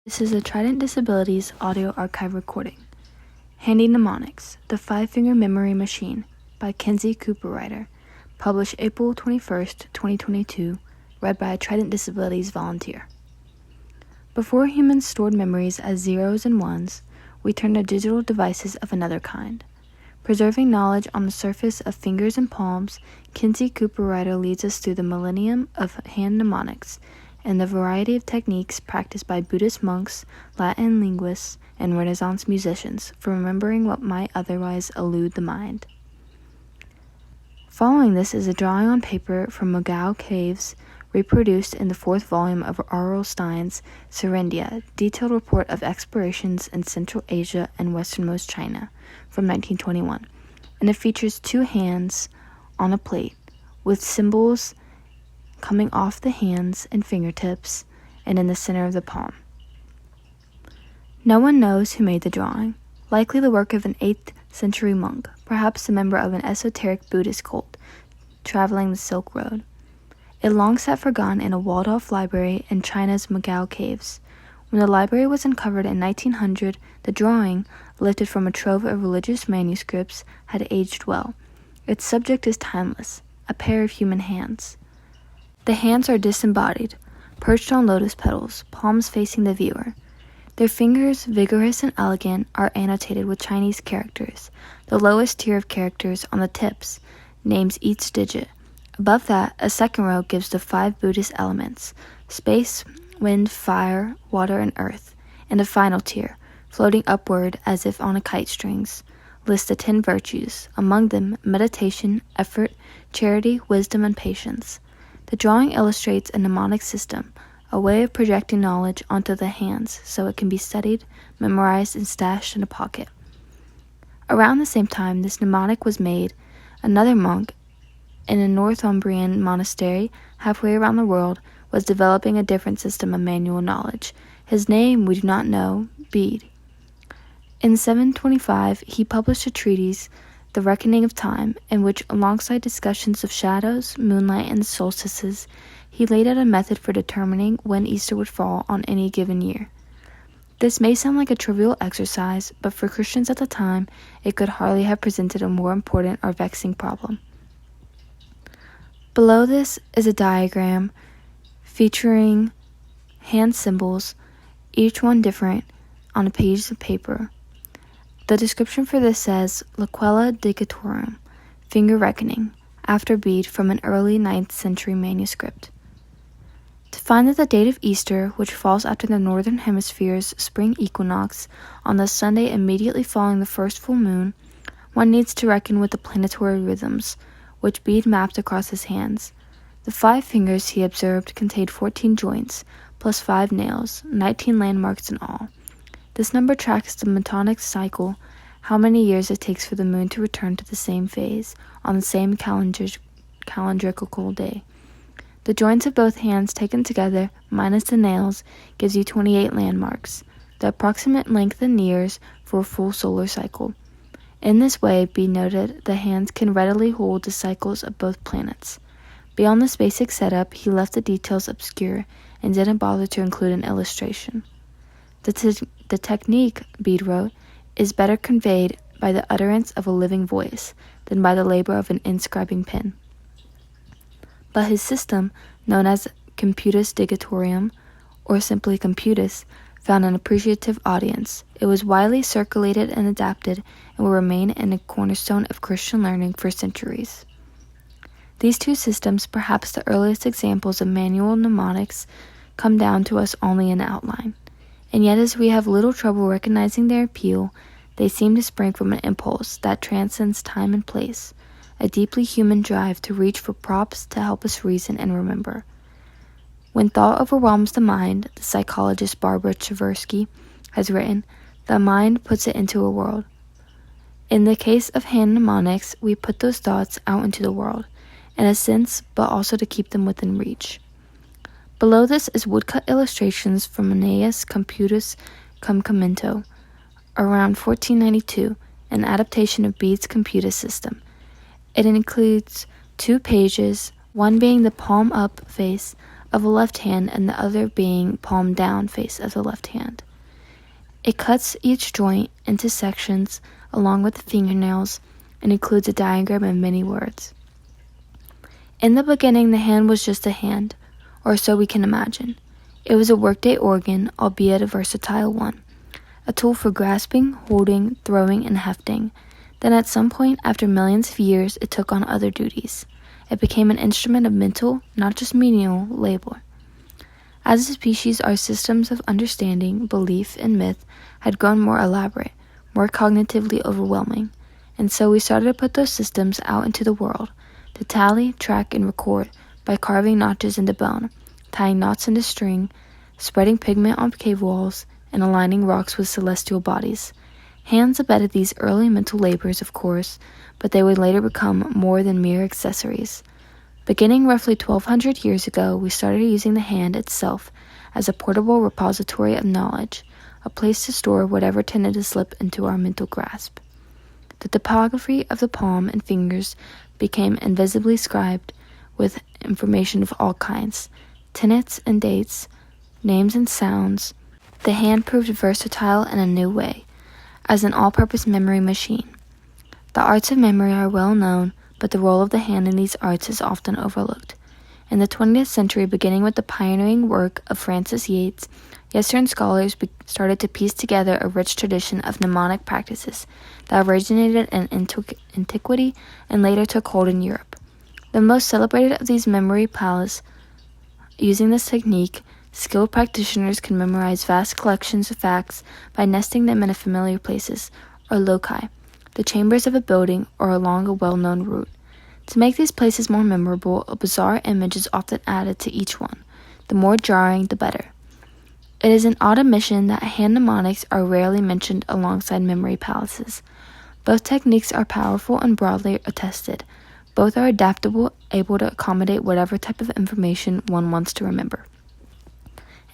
This is a Trident Disabilities audio archive recording. Handy Mnemonics, the 5-Finger Memory Machine by Kinsey Cooper-Ryder, published April 21st, 2022, read by a Trident Disabilities volunteer. Before humans stored memories as zeros and ones, we turned to digital devices of another kind. Preserving knowledge on the surface of fingers and palms, Kinsey Cooper-Ryder leads us through the millennium of hand mnemonics and the variety of techniques practiced by Buddhist monks, Latin linguists, and Renaissance musicians for remembering what might otherwise elude the mind. Following this is a drawing on paper from Mogao Caves, reproduced in the 4th volume of R.L. Stein's Serindia, Detailed Report of Explorations in Central Asia and Westernmost China, from 1921, and it features 2 hands on a plate, with symbols coming off the hands and fingertips and in the center of the palm. No one knows who made the drawing, likely the work of an 8th century monk, perhaps a member of an esoteric Buddhist cult traveling the Silk Road. It long sat forgotten in a walled-off library in China's Mogao Caves. When the library was uncovered in 1900, the drawing, lifted from a trove of religious manuscripts, had aged well. Its subject is timeless, a pair of human hands. The hands are disembodied, perched on lotus petals, palms facing the viewer. Their fingers, vigorous and elegant, are annotated with Chinese characters. The lowest tier of characters on the tips names each digit. Above that, a second row gives the 5 Buddhist elements: space, wind, fire, water, and earth. And a final tier, floating upward as if on a kite strings, lists the 10 virtues, among them meditation, effort, charity, wisdom, and patience. The drawing illustrates a mnemonic system, a way of projecting knowledge onto the hands so it can be studied, memorized, and stashed in a pocket. Around the same time this mnemonic was made, another monk in a Northumbrian monastery halfway around the world was developing a different system of manual knowledge. His name we do not know, Bede. In 725, he published a treatise, The Reckoning of Time, in which, alongside discussions of shadows, moonlight, and solstices, he laid out a method for determining when Easter would fall on any given year. This may sound like a trivial exercise, but for Christians at the time, it could hardly have presented a more important or vexing problem. Below this is a diagram featuring hand symbols, each one different, on a page of paper. The description for this says, Liquella digitorum, finger reckoning, after Bede, from an early 9th century manuscript. To find that the date of Easter, which falls after the Northern Hemisphere's spring equinox on the Sunday immediately following the first full moon, one needs to reckon with the planetary rhythms, which Bede mapped across his hands. The 5 fingers, he observed, contained 14 joints, plus 5 nails, 19 landmarks in all. This number tracks the Mnemonics cycle, how many years it takes for the moon to return to the same phase on the same calendrical day. The joints of both hands taken together, minus the nails, gives you 28 landmarks, the approximate length in years for a full solar cycle. In this way, Bede noted, the hands can readily hold the cycles of both planets. Beyond this basic setup, he left the details obscure and didn't bother to include an illustration. The technique, Bede wrote, is better conveyed by the utterance of a living voice than by the labor of an inscribing pen. But his system, known as Computus Digitorium, or simply Computus, found an appreciative audience. It was widely circulated and adapted and will remain a cornerstone of Christian learning for centuries. These 2 systems, perhaps the earliest examples of manual mnemonics, come down to us only in outline. And yet, as we have little trouble recognizing their appeal, they seem to spring from an impulse that transcends time and place, a deeply human drive to reach for props to help us reason and remember. When thought overwhelms the mind, the psychologist Barbara Tversky has written, the mind puts it into a world. In the case of hand mnemonics, we put those thoughts out into the world, in a sense, but also to keep them within reach. Below this is woodcut illustrations from Annaeus Computus cum Commento, around 1492, an adaptation of Bede's Computus system. It includes 2 pages, one being the palm-up face of a left hand and the other being palm down face of the left hand. It cuts each joint into sections along with the fingernails and includes a diagram and many words. In the beginning, the hand was just a hand, or so we can imagine. It was a workday organ, albeit a versatile one, a tool for grasping, holding, throwing, and hefting. Then at some point, after millions of years, it took on other duties. It became an instrument of mental, not just menial, labor. As a species, our systems of understanding, belief, and myth had grown more elaborate, more cognitively overwhelming, and so we started to put those systems out into the world, to tally, track, and record by carving notches into bone, tying knots into string, spreading pigment on cave walls, and aligning rocks with celestial bodies. Hands abetted these early mental labors, of course, but they would later become more than mere accessories. Beginning roughly 1,200 years ago, we started using the hand itself as a portable repository of knowledge, a place to store whatever tended to slip into our mental grasp. The topography of the palm and fingers became invisibly scribed with information of all kinds, tenets and dates, names and sounds. The hand proved versatile in a new way, as an all-purpose memory machine. The arts of memory are well known, but the role of the hand in these arts is often overlooked. In the 20th century, beginning with the pioneering work of Francis Yates, Western scholars started to piece together a rich tradition of mnemonic practices that originated in antiquity and later took hold in Europe. The most celebrated of these memory palaces, using this technique, skilled practitioners can memorize vast collections of facts by nesting them in familiar places, or loci, the chambers of a building, or along a well-known route. To make these places more memorable, a bizarre image is often added to each one. The more jarring, the better. It is an odd omission that hand mnemonics are rarely mentioned alongside memory palaces. Both techniques are powerful and broadly attested. Both are adaptable, able to accommodate whatever type of information one wants to remember.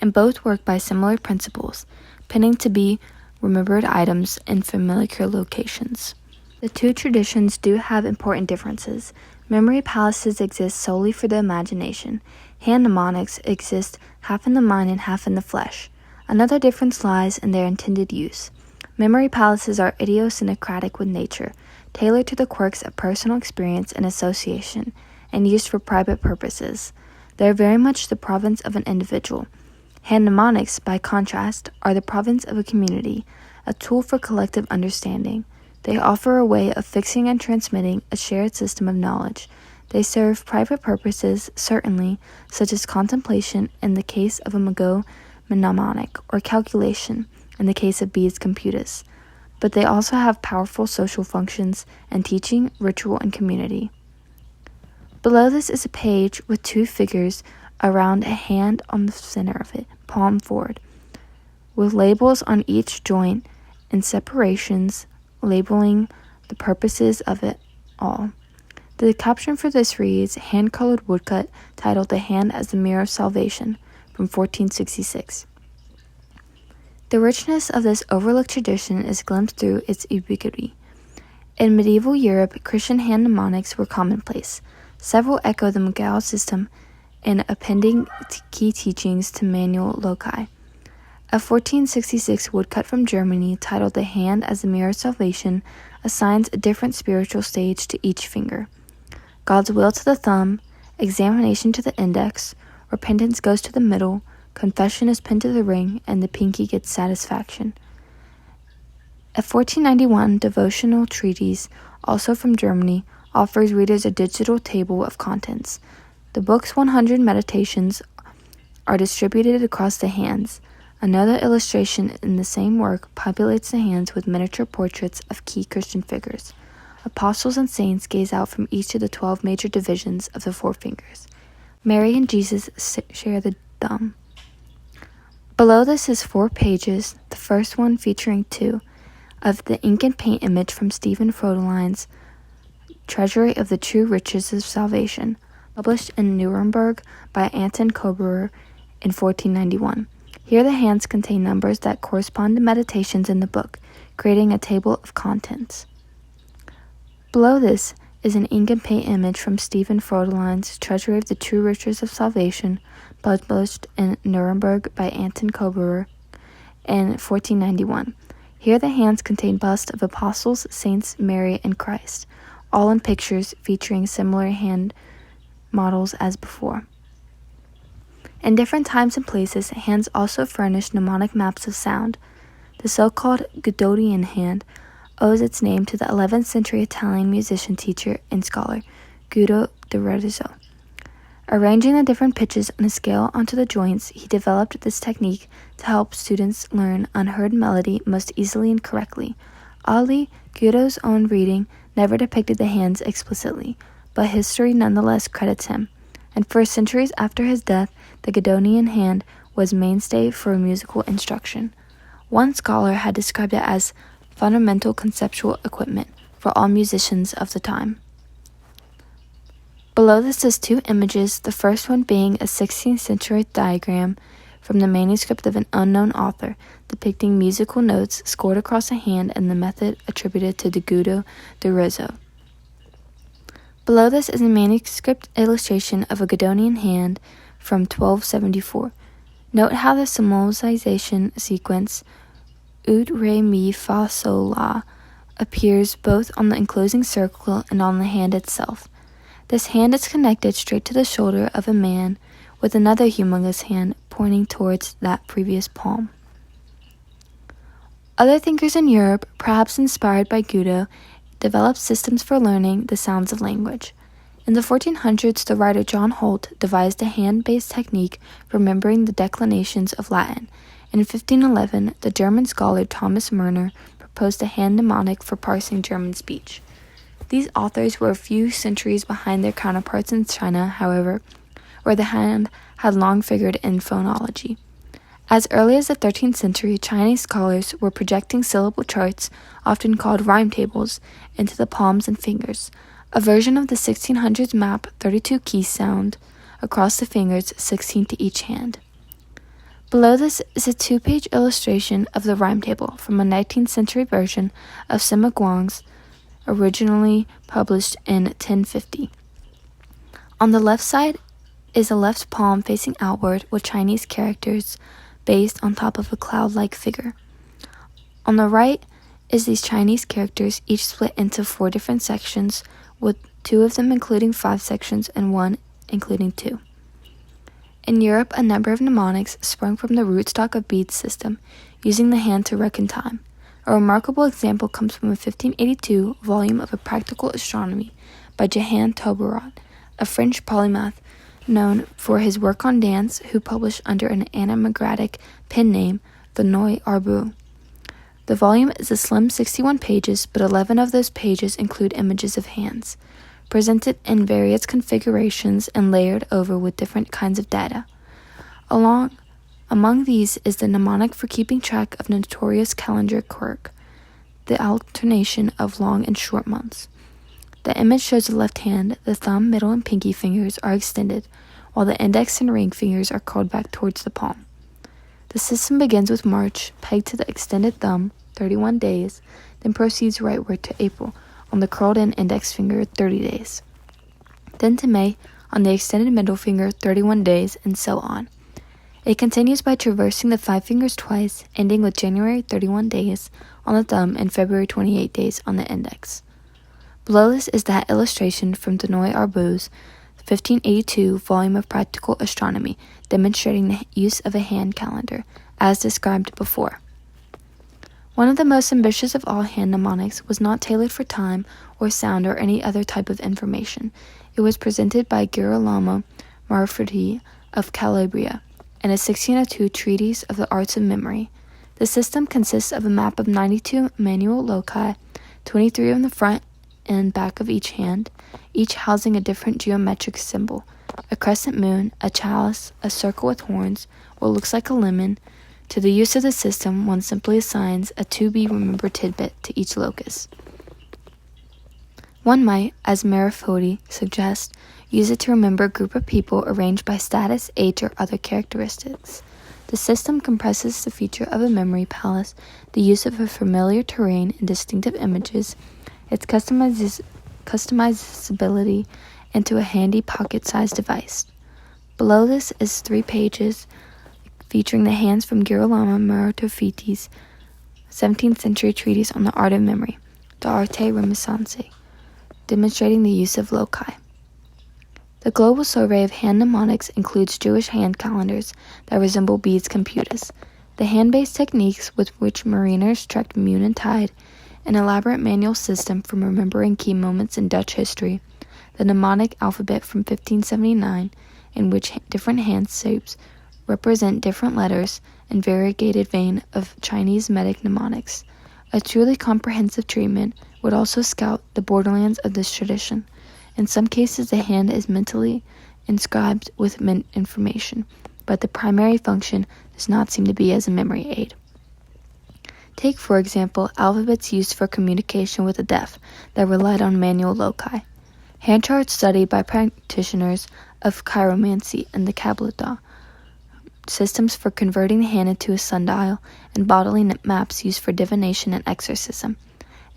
And both work by similar principles, pinning to be remembered items in familiar locations. The two traditions do have important differences. Memory palaces exist solely for the imagination. Hand mnemonics exist half in the mind and half in the flesh. Another difference lies in their intended use. Memory palaces are idiosyncratic with nature, tailored to the quirks of personal experience and association, and used for private purposes. They are very much the province of an individual. Hand mnemonics, by contrast, are the province of a community, a tool for collective understanding. They offer a way of fixing and transmitting a shared system of knowledge. They serve private purposes, certainly, such as contemplation in the case of a Mago mnemonic, or calculation in the case of Bede's computus. But they also have powerful social functions in teaching, ritual, and community. Below this is a page with two figures around a hand on the center of it, palm forward, with labels on each joint and separations labeling the purposes of it all. The caption for this reads, hand-colored woodcut titled The Hand as the Mirror of Salvation from 1466. The richness of this overlooked tradition is glimpsed through its ubiquity. In medieval Europe, Christian hand mnemonics were commonplace. Several echo the Magal system in appending key teachings to manual loci. A 1466 woodcut from Germany titled The Hand as the Mirror of Salvation assigns a different spiritual stage to each finger. God's will to the thumb, examination to the index, repentance goes to the middle, confession is pinned to the ring, and the pinky gets satisfaction. A 1491 devotional treatise, also from Germany, offers readers a digital table of contents. The book's 100 meditations are distributed across the hands. Another illustration in the same work populates the hands with miniature portraits of key Christian figures. Apostles and saints gaze out from each of the 12 major divisions of the four fingers. Mary and Jesus share the thumb. Below this is 4 pages, the first one featuring 2, of the ink and paint image from Stephen Frodeline's Treasury of the True Riches of Salvation, published in Nuremberg by Anton Koberer in 1491. Here the hands contain numbers that correspond to meditations in the book, creating a table of contents. Below this is an ink and paint image from Stephen Frodelin's Treasury of the True Riches of Salvation, published in Nuremberg by Anton Koberer in 1491. Here the hands contain busts of apostles, saints, Mary, and Christ, all in pictures featuring similar hand models as before. In different times and places, hands also furnish mnemonic maps of sound. The so-called Guidonian hand owes its name to the 11th century Italian musician, teacher, and scholar, Guido d'Arezzo. Arranging the different pitches on a scale onto the joints, he developed this technique to help students learn unheard melody most easily and correctly. Oddly, Guido's own reading never depicted the hands explicitly, but history nonetheless credits him, and for centuries after his death, the Guidonian hand was mainstay for musical instruction. One scholar had described it as fundamental conceptual equipment for all musicians of the time. Below this is two images, the first one being a 16th century diagram from the manuscript of an unknown author, depicting musical notes scored across a hand and the method attributed to Guido d'Arezzo. Below this is a manuscript illustration of a Guidonian hand from 1274. Note how the symbolization sequence Ut, Re, Mi, Fa, Sol, La appears both on the enclosing circle and on the hand itself. This hand is connected straight to the shoulder of a man with another humongous hand pointing towards that previous palm. Other thinkers in Europe, perhaps inspired by Guido, developed systems for learning the sounds of language. In the 1400s, the writer John Holt devised a hand-based technique for remembering the declinations of Latin. In 1511, the German scholar Thomas Murner proposed a hand mnemonic for parsing German speech. These authors were a few centuries behind their counterparts in China, however, where the hand had long figured in phonology. As early as the 13th century, Chinese scholars were projecting syllable charts, often called rhyme tables, into the palms and fingers. A version of the 1600s map 32 keys sound across the fingers, 16 to each hand. Below this is a 2-page illustration of the rhyme table from a 19th century version of Sima Guang's, originally published in 1050. On the left side is a left palm facing outward with Chinese characters based on top of a cloud-like figure. On the right is these Chinese characters, each split into 4 different sections, with 2 of them including 5 sections and 1 including 2. In Europe, a number of mnemonics sprung from the rootstock of beads system, using the hand to reckon time. A remarkable example comes from a 1582 volume of A Practical Astronomy by Jehan Toberot, a French polymath known for his work on dance, who published under an enigmatic pen name, the Noi Arbu. The volume is a slim 61 pages, but 11 of those pages include images of hands, presented in various configurations and layered over with different kinds of data. Among these is the mnemonic for keeping track of notorious calendar quirk, the alternation of long and short months. The image shows the left hand, the thumb, middle, and pinky fingers are extended, while the index and ring fingers are curled back towards the palm. The system begins with March, pegged to the extended thumb, 31 days, then proceeds rightward to April, on the curled-in index finger, 30 days. Then to May, on the extended middle finger, 31 days, and so on. It continues by traversing the 5 fingers twice, ending with January 31 days on the thumb and February 28 days on the index. Below this is that illustration from Noi Arbu's 1582 volume of Practical Astronomy, demonstrating the use of a hand calendar, as described before. One of the most ambitious of all hand mnemonics was not tailored for time or sound or any other type of information. It was presented by Girolamo Marfredi of Calabria in a 1602 treatise of the arts of memory. The system consists of a map of 92 manual loci, 23 on the front and back of each hand, each housing a different geometric symbol: a crescent moon, a chalice, a circle with horns, what looks like a lemon. To the use of the system, one simply assigns a to-be-remembered tidbit to each locus. One might, as Marfredi suggests, use it to remember a group of people arranged by status, age, or other characteristics. The system compresses the feature of a memory palace, the use of a familiar terrain and distinctive images, its customize Disability into a handy pocket-sized device. Below this is 3 pages featuring the hands from Girolamo Muratoffiti's 17th century treatise on the art of memory, De Arte Renaissance, demonstrating the use of loci. The global survey of hand mnemonics includes Jewish hand calendars that resemble Bede's computus, the hand-based techniques with which mariners tracked moon and tide, an elaborate manual system for remembering key moments in Dutch history, the mnemonic alphabet from 1579, in which different hand shapes represent different letters, and variegated vein of Chinese Medic mnemonics. A truly comprehensive treatment would also scout the borderlands of this tradition. In some cases, the hand is mentally inscribed with information, but the primary function does not seem to be as a memory aid. Take, for example, alphabets used for communication with the deaf that relied on manual loci. Hand charts studied by practitioners of chiromancy and the Kabbalah, systems for converting the hand into a sundial, and bodily maps used for divination and exorcism.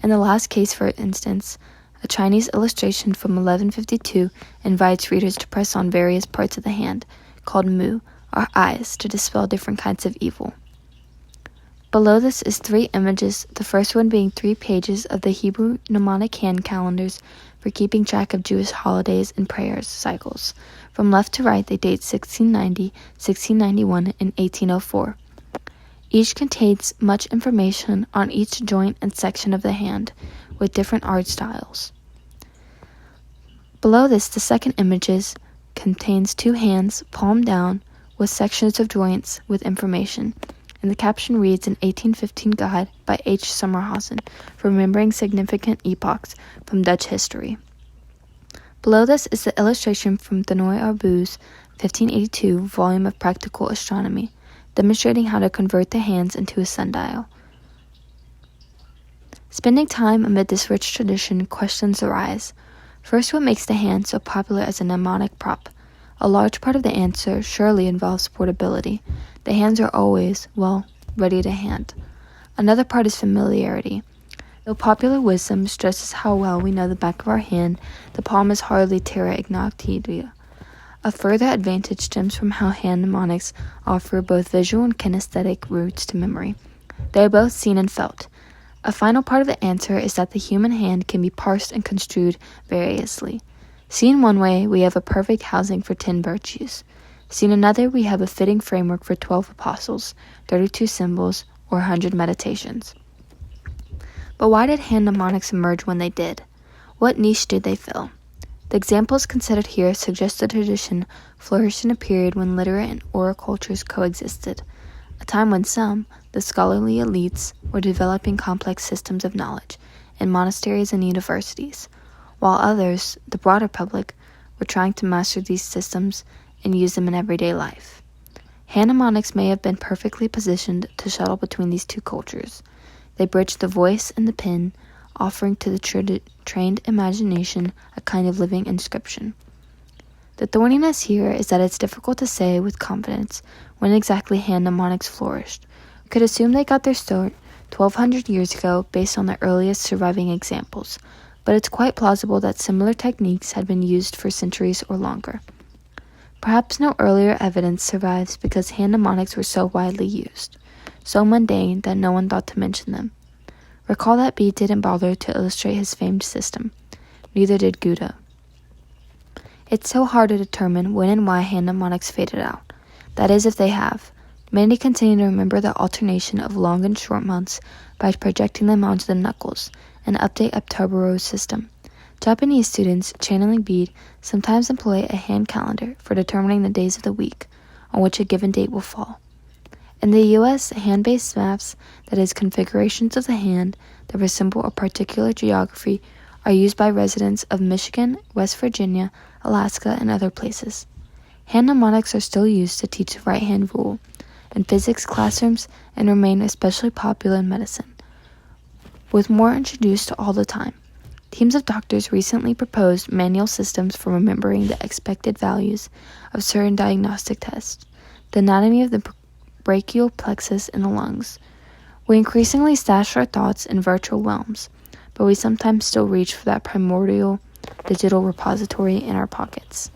In the last case, for instance, a Chinese illustration from 1152 invites readers to press on various parts of the hand, called mu, or eyes, to dispel different kinds of evil. Below this is 3 images, the first one being 3 pages of the Hebrew mnemonic hand calendars for keeping track of Jewish holidays and prayers cycles. From left to right, they date 1690, 1691, and 1804. Each contains much information on each joint and section of the hand, with different art styles. Below this, the second images contains 2 hands, palm down, with sections of joints with information, and the caption reads an 1815 guide by H. Sommerhausen for remembering significant epochs from Dutch history. Below this is the illustration from Benoit Arbou's 1582 volume of Practical Astronomy, demonstrating how to convert the hands into a sundial. Spending time amid this rich tradition, questions arise. First, what makes the hand so popular as a mnemonic prop? A large part of the answer surely involves portability. The hands are always, ready to hand. Another part is familiarity. Though popular wisdom stresses how well we know the back of our hand, the palm is hardly terra incognita. A further advantage stems from how hand mnemonics offer both visual and kinesthetic roots to memory. They are both seen and felt. A final part of the answer is that the human hand can be parsed and construed variously. Seen one way, we have a perfect housing for 10 virtues. Seen another, we have a fitting framework for 12 apostles, 32 symbols, or 100 meditations. But why did hand mnemonics emerge when they did? What niche did they fill? The examples considered here suggest the tradition flourished in a period when literate and oral cultures coexisted, a time when some, the scholarly elites, were developing complex systems of knowledge in monasteries and universities, while others, the broader public, were trying to master these systems and use them in everyday life. Hand mnemonics may have been perfectly positioned to shuttle between these two cultures. They bridge the voice and the pen, offering to the trained imagination a kind of living inscription. The thorniness here is that it's difficult to say with confidence when exactly hand mnemonics flourished. We could assume they got their start 1,200 years ago based on the earliest surviving examples, but it's quite plausible that similar techniques had been used for centuries or longer. Perhaps no earlier evidence survives because hand mnemonics were so widely used, so mundane that no one thought to mention them. Recall that Bede didn't bother to illustrate his famed system. Neither did Gouda. It's so hard to determine when and why hand mnemonics faded out. That is, if they have. Many continue to remember the alternation of long and short months by projecting them onto the knuckles, an update of Tabaro's system. Japanese students, channeling Bede, sometimes employ a hand calendar for determining the days of the week on which a given date will fall. In the U.S., hand-based maps, that is, configurations of the hand that resemble a particular geography, are used by residents of Michigan, West Virginia, Alaska, and other places. Hand mnemonics are still used to teach the right-hand rule in physics classrooms and remain especially popular in medicine, with more introduced all the time. Teams of doctors recently proposed manual systems for remembering the expected values of certain diagnostic tests, the anatomy of the brachial plexus in the lungs. We increasingly stash our thoughts in virtual realms, but we sometimes still reach for that primordial digital repository in our pockets.